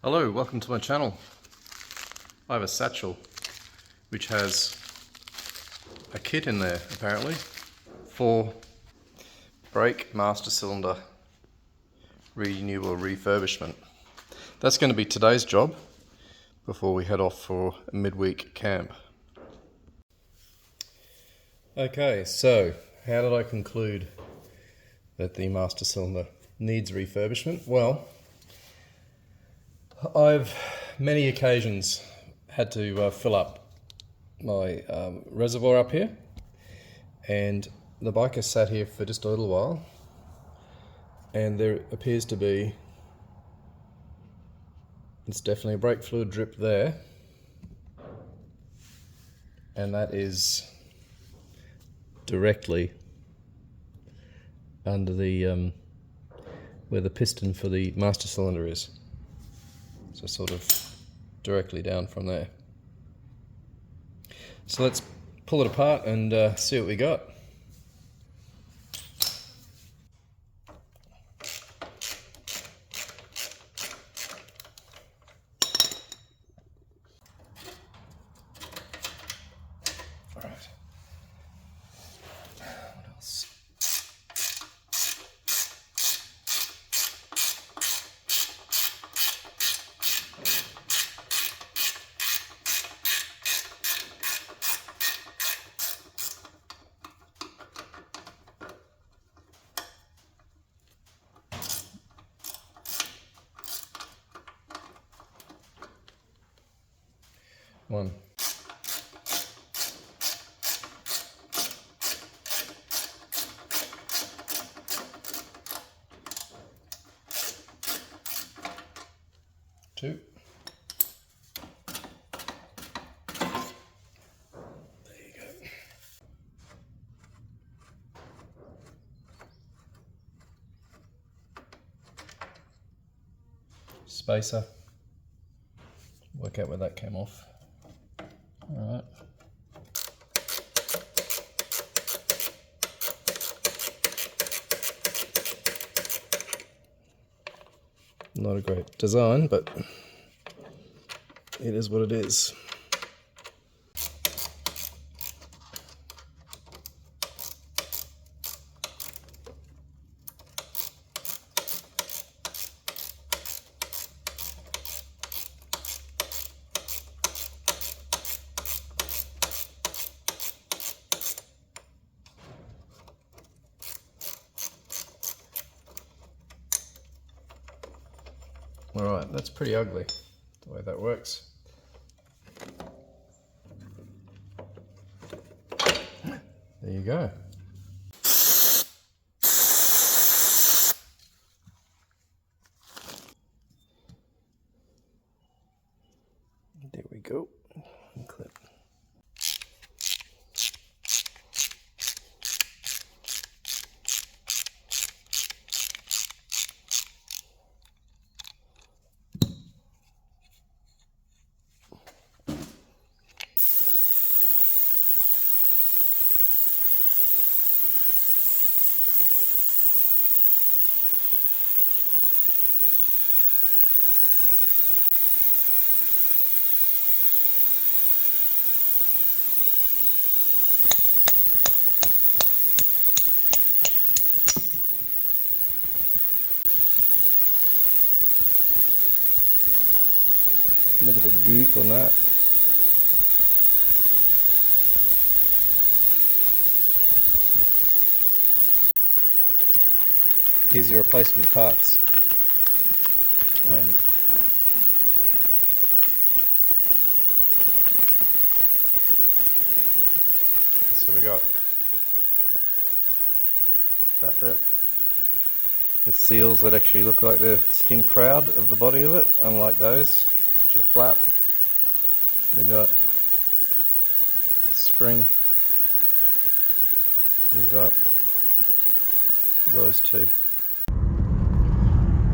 Hello, welcome to my channel. I have a satchel which has a kit in there apparently for brake master cylinder renewal refurbishment. That's going to be today's job before we head off for a midweek camp. Okay, so how did I conclude that the master cylinder needs refurbishment? Well, I've many occasions had to fill up my reservoir up here, and the bike has sat here for just a little while, and there appears to be, it's definitely a brake fluid drip there, and that is directly under the where the piston for the master cylinder is. So sort of directly down from there. So let's pull it apart and see what we got. All right. What else? One. Two. There you go. Spacer. Work out where that came off. All right. Not a great design, but it is what it is. Alright, that's pretty ugly, the way that works. There you go. There we go. Clip. Look at the goop on that. Here's your replacement parts. So we got that bit. The seals that actually look like they're sitting proud of the body of it, unlike those. A flap. We got spring. We got those two.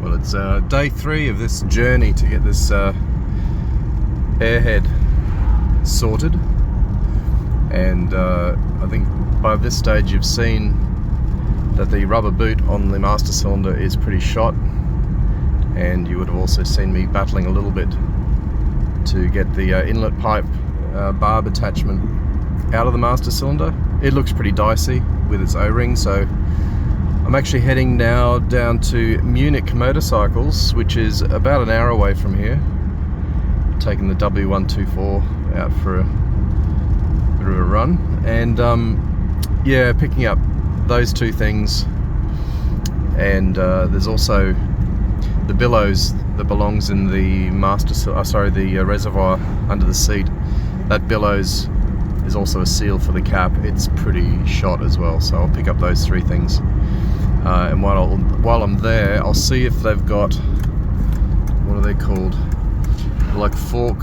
Well, it's day 3 of this journey to get this airhead sorted, and I think by this stage you've seen that the rubber boot on the master cylinder is pretty shot, and you would have also seen me battling a little bit to get the inlet pipe barb attachment out of the master cylinder. It looks pretty dicey with its O-ring, so I'm actually heading now down to Munich Motorcycles, which is about an hour away from here. Taking the W124 out for a bit of a run, and yeah, picking up those two things. And there's also the billows that belongs in the the reservoir under the seat. That billows is also a seal for the cap. It's pretty shot as well, so I'll pick up those three things. And while I'm there, I'll see if they've got, what are they called? Like fork,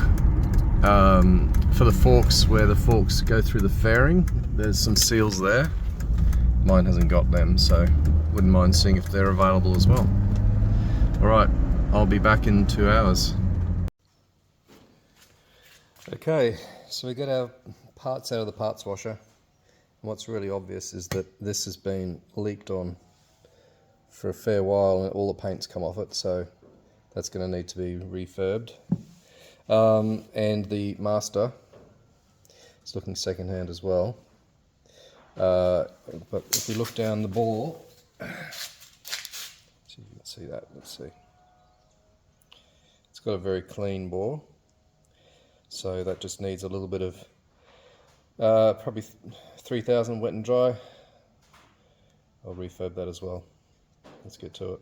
for the forks, where the forks go through the fairing. There's some seals there. Mine hasn't got them, so wouldn't mind seeing if they're available as well. Alright, I'll be back in 2 hours. Okay, so we got our parts out of the parts washer. And what's really obvious is that this has been leaked on for a fair while and all the paint's come off it, so that's going to need to be refurbed. And the master, it's looking second-hand as well. But if we look down the bore, see if you can see that. Let's see. It's got a very clean bore, so that just needs a little bit of probably 3000 wet and dry. I'll refurb that as well. Let's get to it.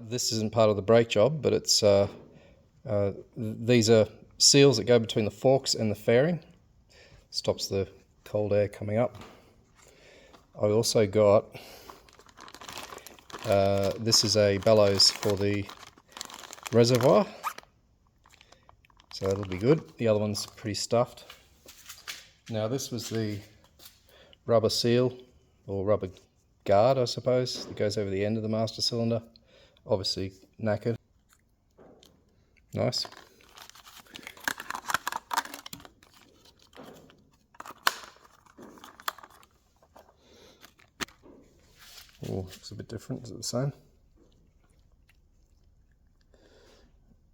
This isn't part of the brake job, but it's these are seals that go between the forks and the fairing. Stops the cold air coming up. I also got, this is a bellows for the reservoir, so that'll be good. The other one's pretty stuffed. Now this was the rubber seal, or rubber guard I suppose, that goes over the end of the master cylinder. Obviously knackered. Nice. Oh, looks a bit different. Is it the same?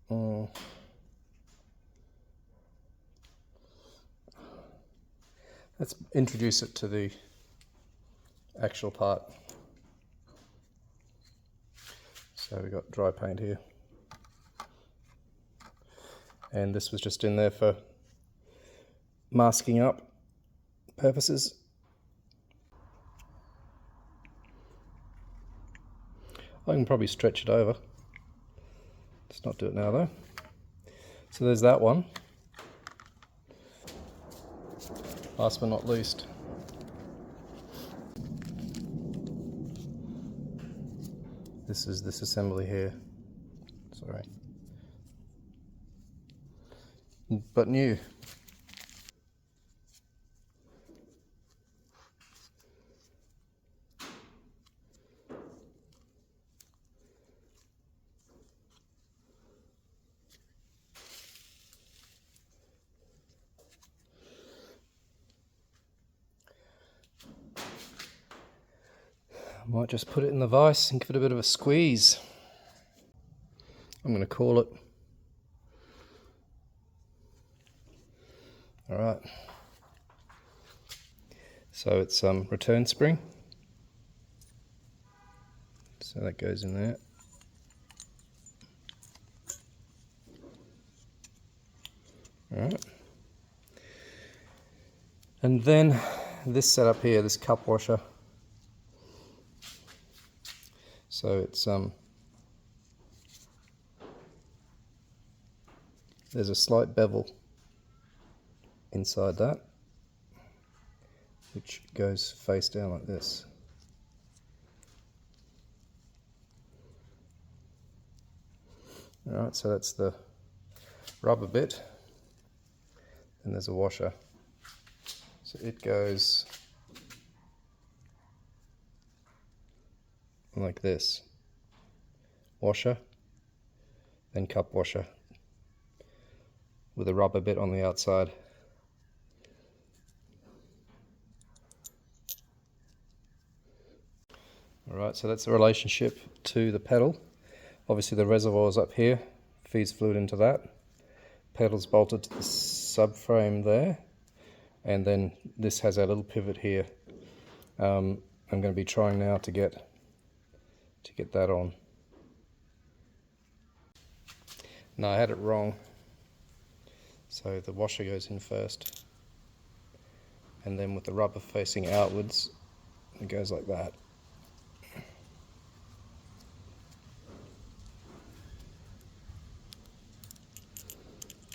Oh. Let's introduce it to the actual part. So we've got dry paint here. And this was just in there for masking up purposes. I can probably stretch it over. Let's not do it now though. So there's that one. Last but not least, this is this assembly here. Sorry. But new. Might just put it in the vise and give it a bit of a squeeze. I'm going to call it. Alright. So it's return spring. So that goes in there. Alright. And then this setup here, this cup washer. So it's there's a slight bevel inside that, which goes face down like this. Alright, so that's the rubber bit, and there's a washer. So it goes like this. Washer, then cup washer, with a rubber bit on the outside. Alright, so that's the relationship to the pedal. Obviously the reservoir is up here, feeds fluid into that. Pedal's bolted to the subframe there, and then this has our little pivot here. I'm going to be trying now to get that on. No, I had it wrong. So the washer goes in first, and then with the rubber facing outwards, it goes like that.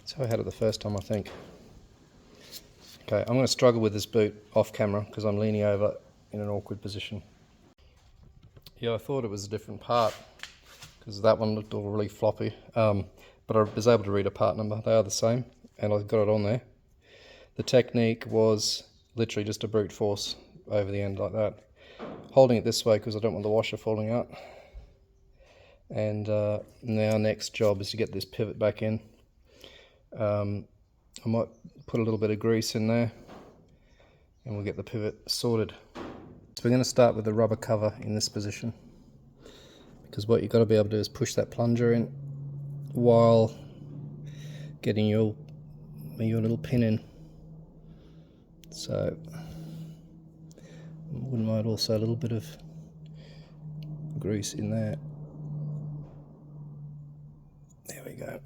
So I had it the first time, I think. Okay, I'm going to struggle with this boot off camera because I'm leaning over in an awkward position. Yeah, I thought it was a different part because that one looked all really floppy, but I was able to read a part number. They are the same, and I got it on there. The technique was literally just a brute force over the end like that, holding it this way because I don't want the washer falling out. And now next job is to get this pivot back in. I might put a little bit of grease in there and we'll get the pivot sorted. So we're going to start with the rubber cover in this position, because what you've got to be able to do is push that plunger in while getting your little pin in. So I wouldn't mind also a little bit of grease in there. There we go.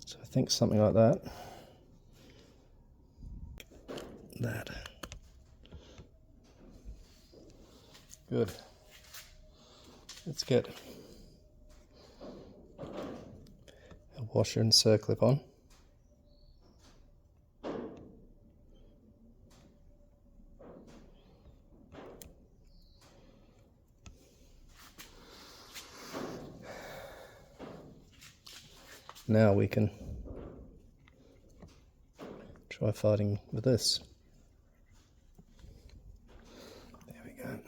So I think something like that. That. Good. Let's get a washer and circlip on. Now we can try fighting with this. There we go.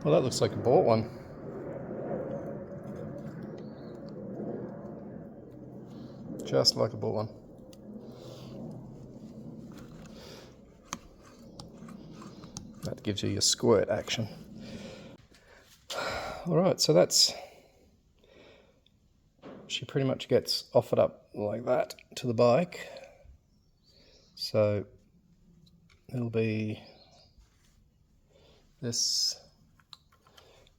Well, that looks like a bought one. Just like a bought one. That gives you your squirt action. Alright, so that's... She pretty much gets offered up like that to the bike. So it'll be this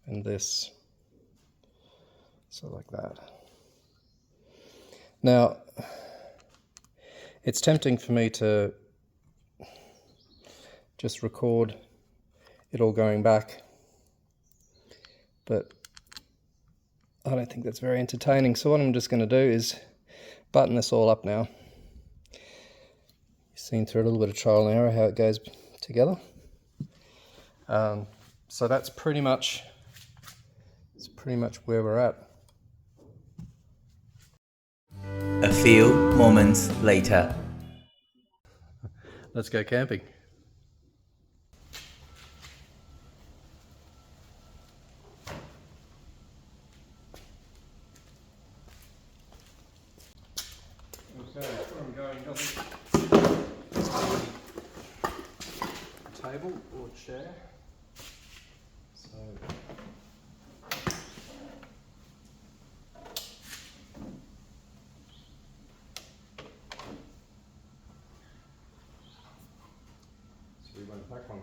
and this, so like that. Now, it's tempting for me to just record it all going back, but I don't think that's very entertaining. So what I'm just going to do is button this all up now. You've seen through a little bit of trial and error how it goes together. So that's pretty much where we're at. A few moments later. Let's go camping. Okay, where I'm going doesn't a table or chair. So we went back one.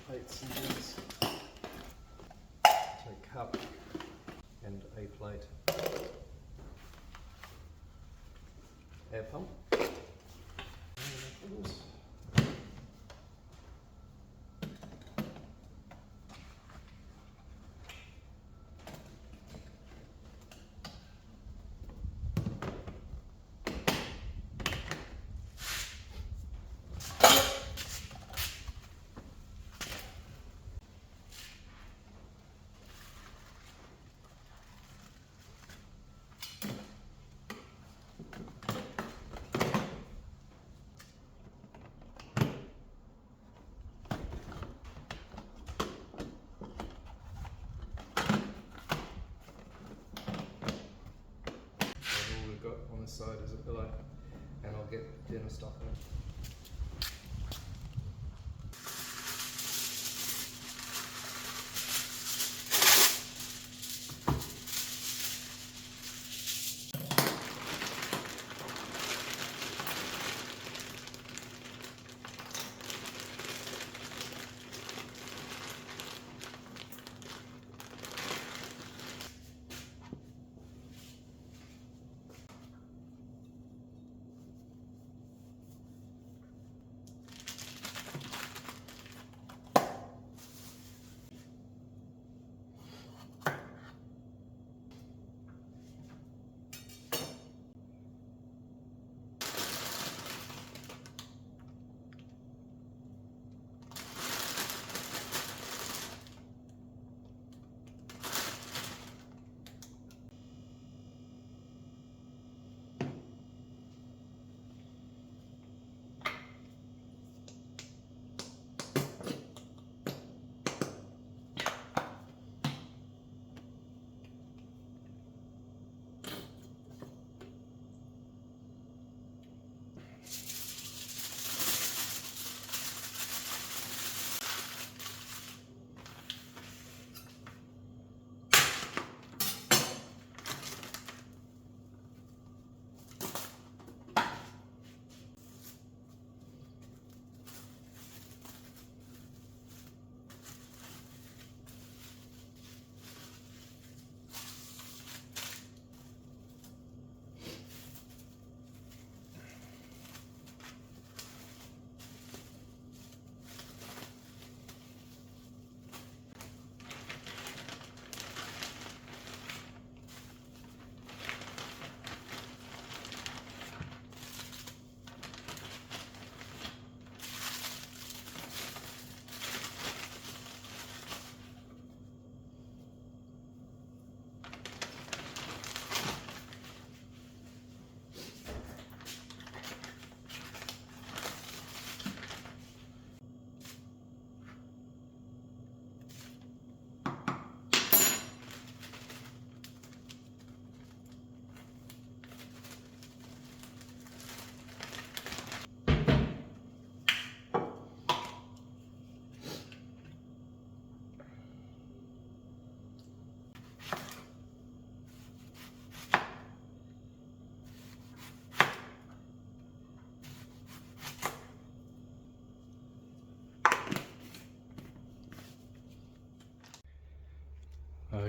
Plates and these. So a cup and a plate. Air pump. All we've got on this side is a pillow, and I'll get dinner stuff in it.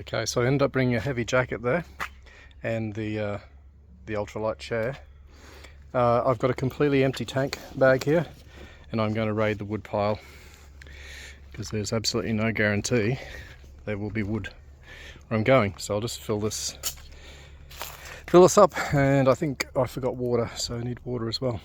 Okay, so I ended up bringing a heavy jacket there and the ultralight chair. I've got a completely empty tank bag here, and I'm going to raid the wood pile because there's absolutely no guarantee there will be wood where I'm going. So I'll just fill this up, and I think I forgot water, so I need water as well.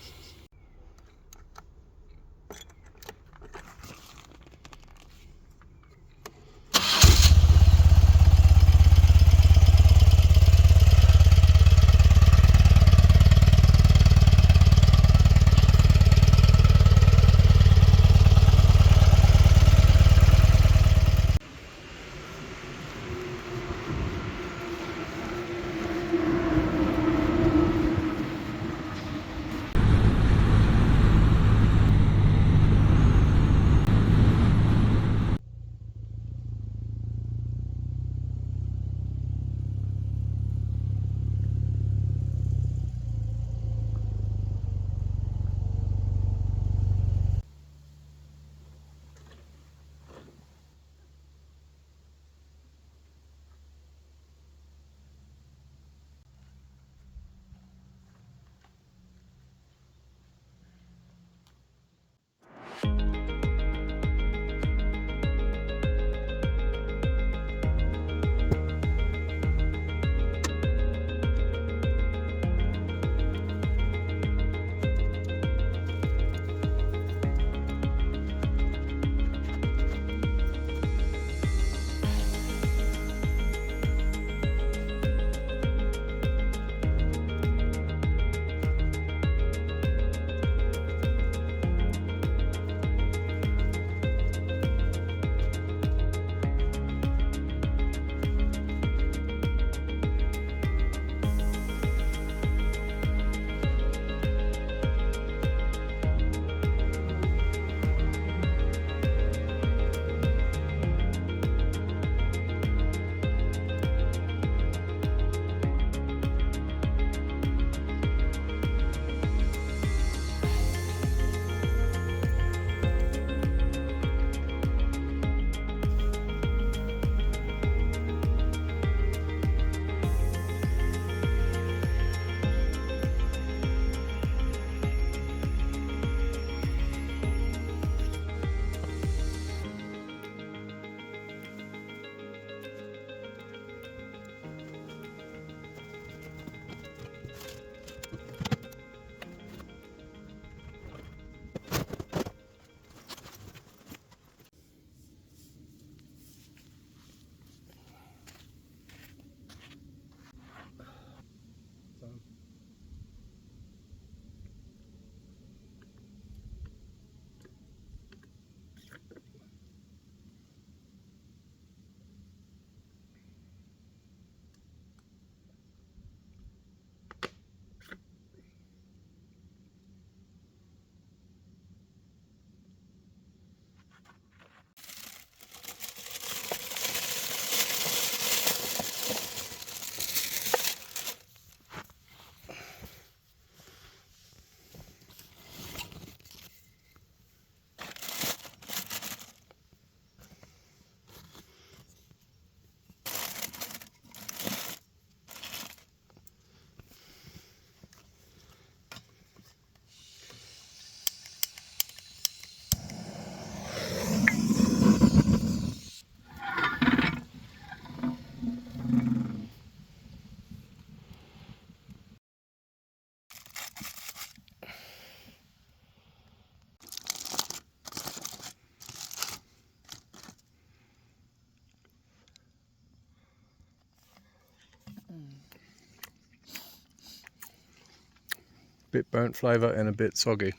Bit burnt flavour and a bit soggy.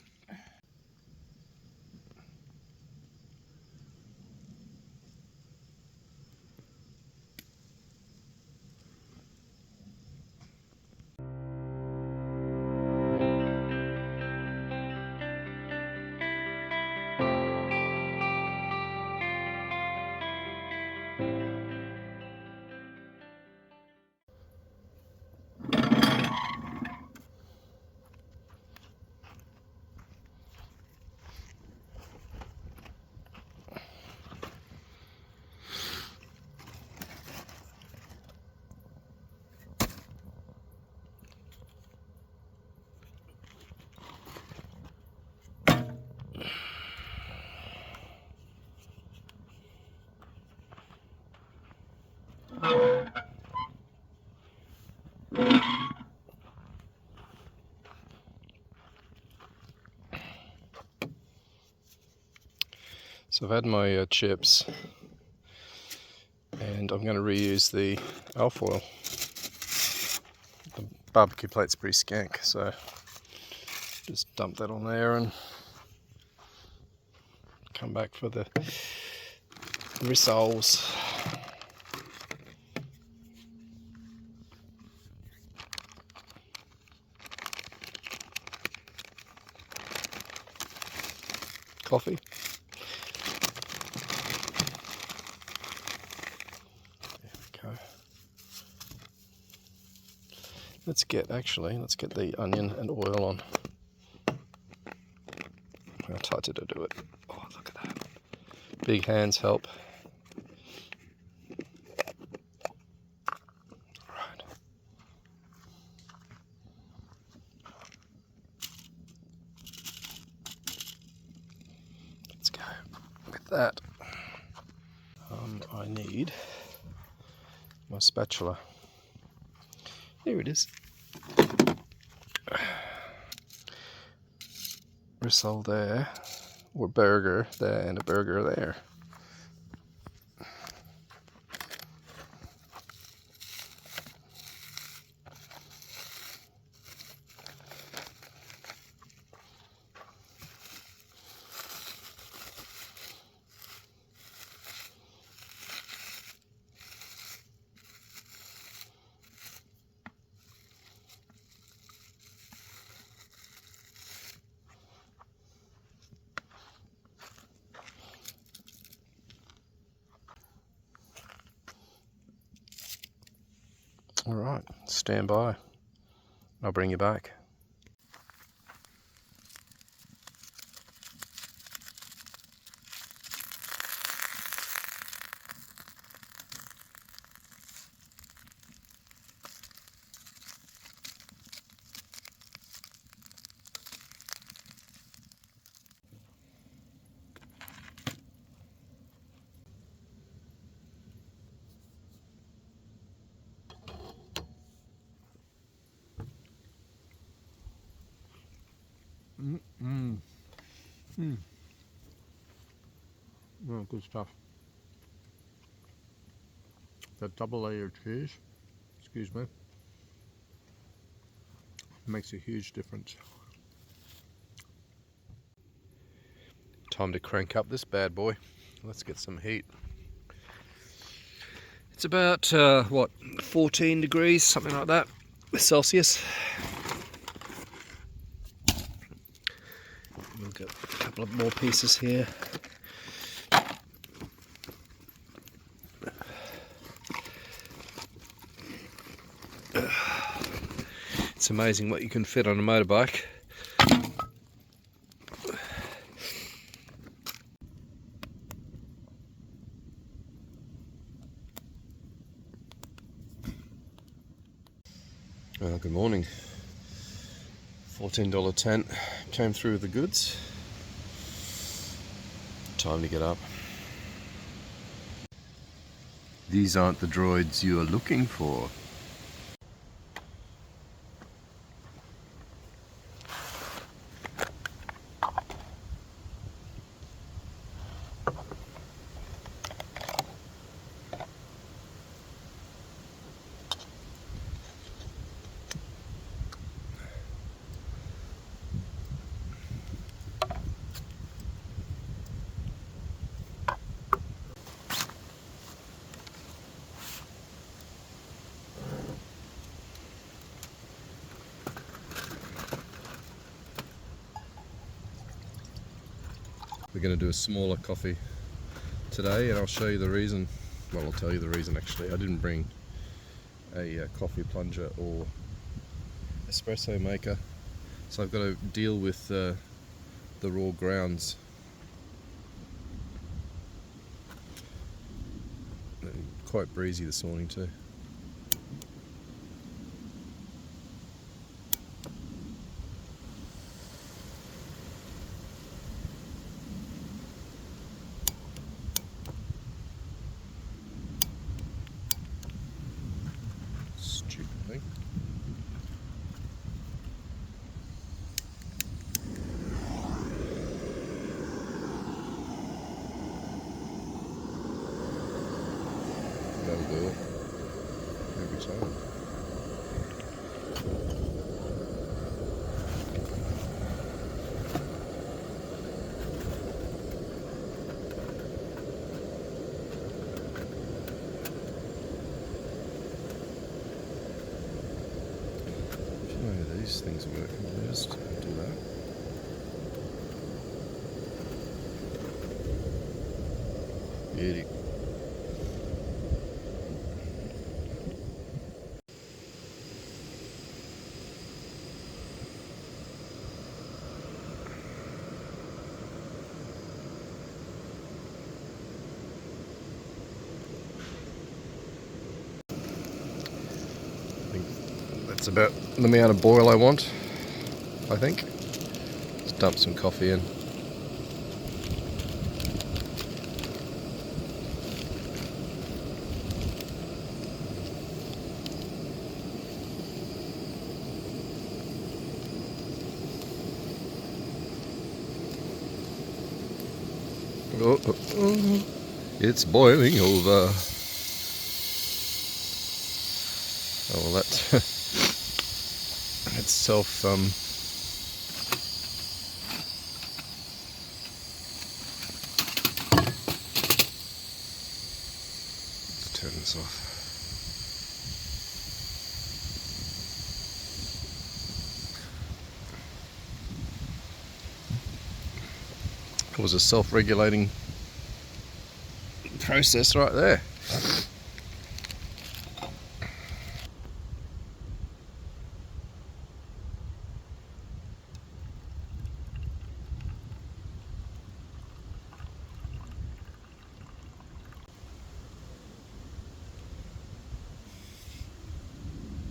So I've had my chips, and I'm going to reuse the alfoil. The barbecue plate's pretty skank, so just dump that on there and come back for the rissoles. Coffee. There we go. Let's get the onion and oil on. How tight did I do it? Oh, look at that. Big hands help. Right. Let's go with that. I need my spatula. Here it is. Rissole there, or burger there, and a burger there. All right, stand by. I'll bring you back. Oh, good stuff. That double layered cheese, excuse me, makes a huge difference. Time to crank up this bad boy. Let's get some heat. It's about, 14 degrees, something like that, Celsius. We'll get a couple of more pieces here. It's amazing what you can fit on a motorbike. Well, good morning. $14 tent came through with the goods. Time to get up. These aren't the droids you are looking for. We're going to do a smaller coffee today, and I'll show you the reason. Well, I'll tell you the reason actually. I didn't bring a coffee plunger or espresso maker, so I've got to deal with the raw grounds. Quite breezy this morning too. that'll do it every time. If you know how these things work, we'll just do that. Beauty. That's about the amount of boil I want, I think. Just dump some coffee in. Oh, it's boiling over. Oh, well, that itself let's turn this off. It was a self-regulating process right there.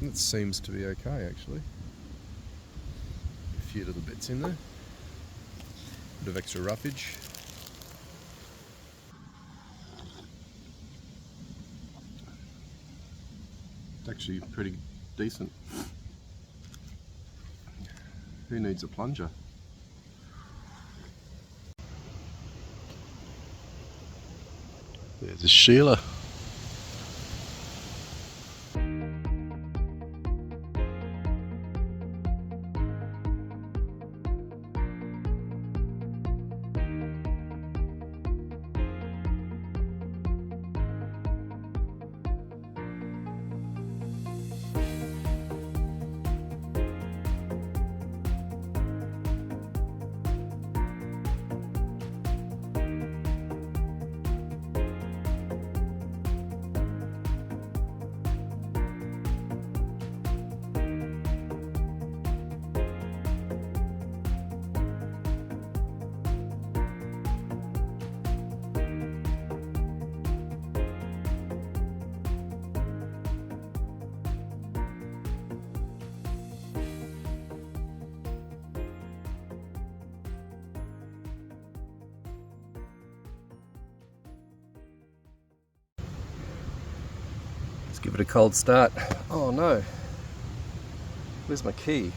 It seems to be okay, actually. A few little bits in there. Bit of extra roughage. It's actually pretty decent. Who needs a plunger? There's a Sheila. Give it a cold start. Oh no, where's my key?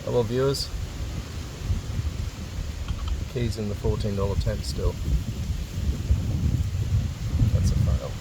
Hello viewers, keys in the $14 tent still. That's a fail.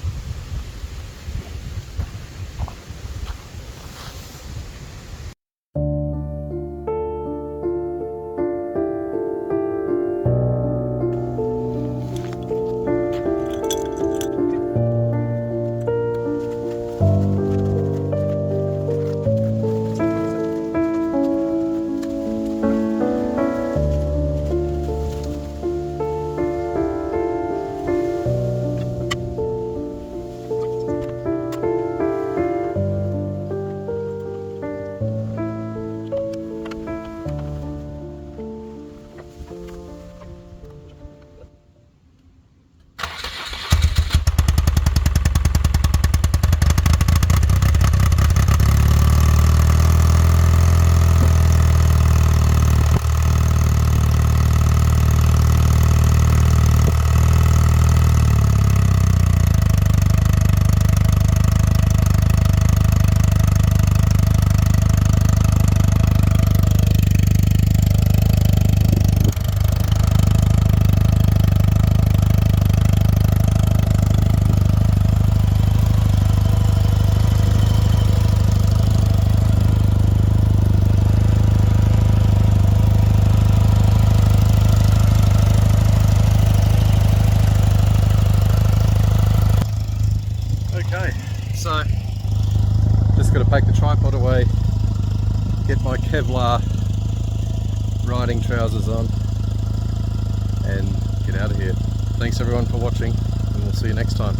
Kevlar riding trousers on and get out of here. Thanks everyone for watching, and we'll see you next time.